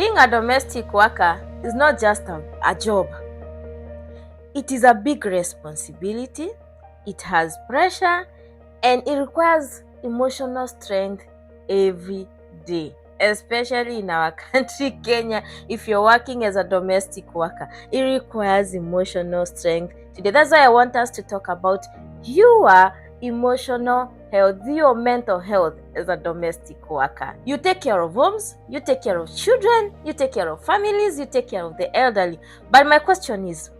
Being a domestic worker is not just a job. It is a big responsibility, it has pressure, and it requires emotional strength every day. Especially in our country, Kenya, if you're working as a domestic worker, it requires emotional strength today. That's why I want us to talk about your emotional health, your mental health as a domestic worker. You take care of homes, you take care of children, you take care of families, you take care of the elderly. But my question is,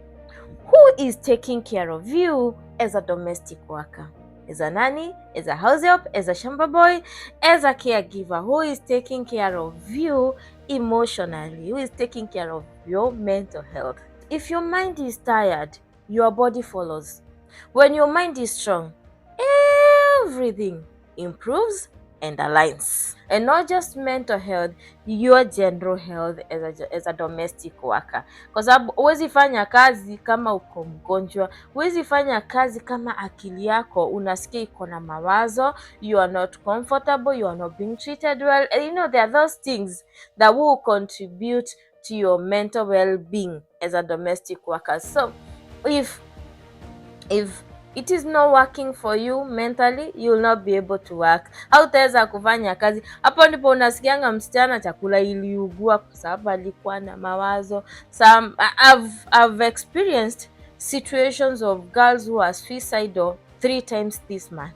who is taking care of you as a domestic worker? As a nanny, as a house help, as a shamba boy, as a caregiver? Who is taking care of you emotionally? Who is taking care of your mental health? If your mind is tired, your body follows. When your mind is strong, everything improves and aligns. And not just mental health, your general health as a domestic worker. Kwa sababu huwezi fanya kazi kama uko mgonjwa, huwezi fanya kazi kama akili yako unasikia iko na mawazo, you are not comfortable, you are not being treated well. And you know, there are those things that will contribute to your mental well-being as a domestic worker. So if it is not working for you mentally, you will not be able to work. Hautaweza kufanya kazi. Hapo ndipo unasikianga msichana chakula iliugua kwa sababu alikuwa na mawazo. I've experienced situations of girls who are suicidal 3 times this month.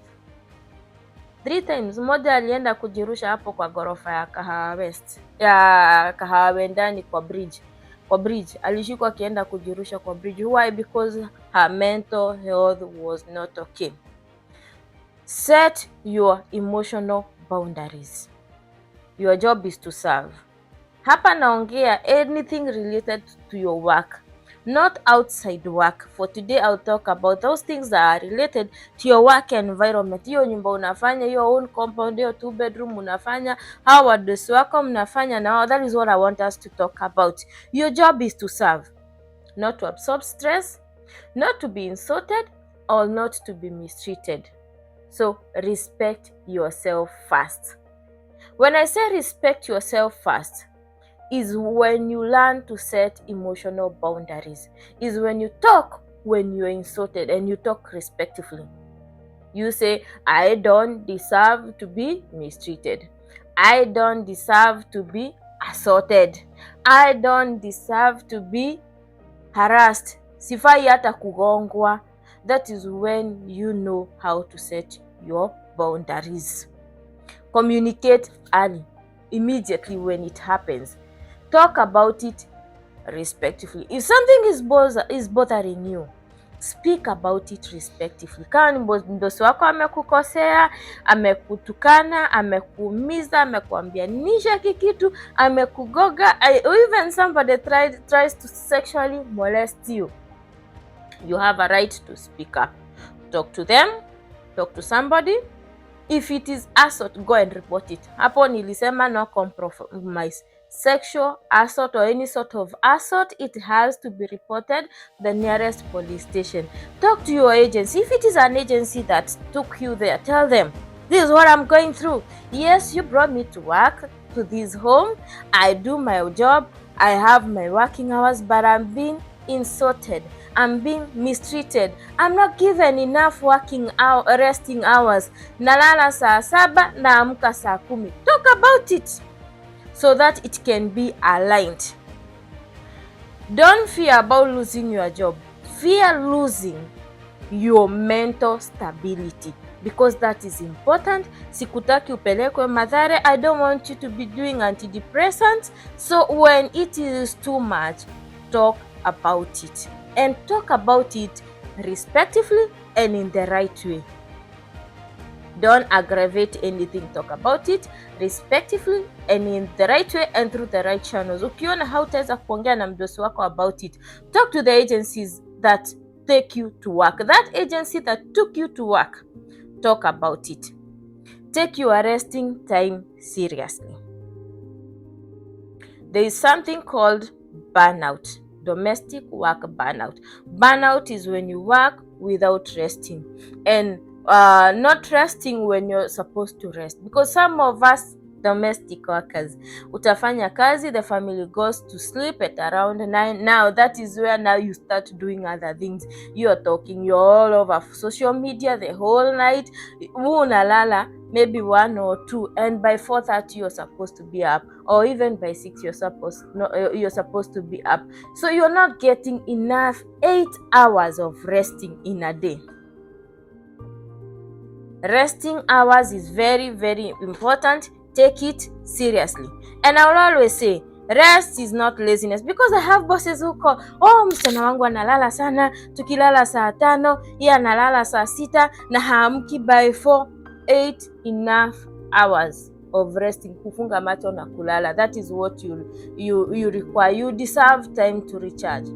3 times. Mmoja alienda kujirusha hapo kwa ghorofa ya Kahawa West, ya Kahawa Wendani kwa bridge. Alishikwa akienda kujirusha kwa bridge. Why? Because her mental health was not okay. Set your emotional boundaries. Your job is to serve. Hapa naongea anything related to your work, not outside work. For today I'll talk about those things that are related to your work environment. Hiyo nyumba unafanya, your own compound, your 2 bedroom unafanya, how wadosi wako mnafanya. Now that is what I want us to talk about. Your job is to serve, not to absorb stress, not to be insulted, or not to be mistreated. So respect yourself first. When I say respect yourself first, is when you learn to set emotional boundaries. Is when you talk when you're insulted and you talk respectfully. You say, I don't deserve to be mistreated. I don't deserve to be assaulted. I don't deserve to be harassed. Sifai hata kugongwa. That is when you know how to set your boundaries. Communicate early, immediately when it happens. Talk about it respectfully. If something is bothering you, speak about it respectfully. Kama ni mdosi wako amekukosea, amekutukana, amekuumiza, amekuambia nisha kikitu, amekugoga, or even somebody tries to sexually molest you, you have a right to speak up. Talk to them, talk to somebody. If it is assault, go and report it. Hapo nilisema no compromise. Sexual assault or any sort of assault, it has to be reported the nearest police station. Talk to your agency. If it is an agency that took you there, tell them, this is what I'm going through. Yes, you brought me to work to this home. I do my job. I have my working hours, but I'm being insulted. I'm being mistreated. I'm not given enough resting hours. Nalala saa 7, naamka saa 10. Talk about it so that it can be aligned. Don't fear about losing your job. Fear losing your mental stability, because that is important. Sikutaki upelekwe Mathare. I don't want you to be doing antidepressants. So when it is too much, talk about it. And talk about it respectfully and in the right way. Don't aggravate anything. Talk about it respectfully and in the right way and through the right channels. Ukiona hautaweza kuongea na mdosi wako about it, talk to the agencies that take you to work. That agency that took you to work, talk about it. Take your resting time seriously. There is something called burnout. Domestic work burnout. Burnout is when you work without resting and not resting when you're supposed to rest. Because some of us domestic workers. Utafanya kazi, the family goes to sleep at around 9. Now that is where now you start doing other things. You're talking, you're all over social media the whole night. Unalala maybe 1 or 2, and by 4:30 you're supposed to be up, or even by 6 you're supposed to be up. So you're not getting enough 8 hours of resting in a day. Resting hours is very, very important. Take it seriously. And I will always say, rest is not laziness, because I have bosses who call, oh, msichana wangu analala sana, tukilala saa 5, yeye analala saa 6 na haamki by 4. 8 enough hours of resting, kufunga macho na kulala. That is what you require. You deserve time to recharge.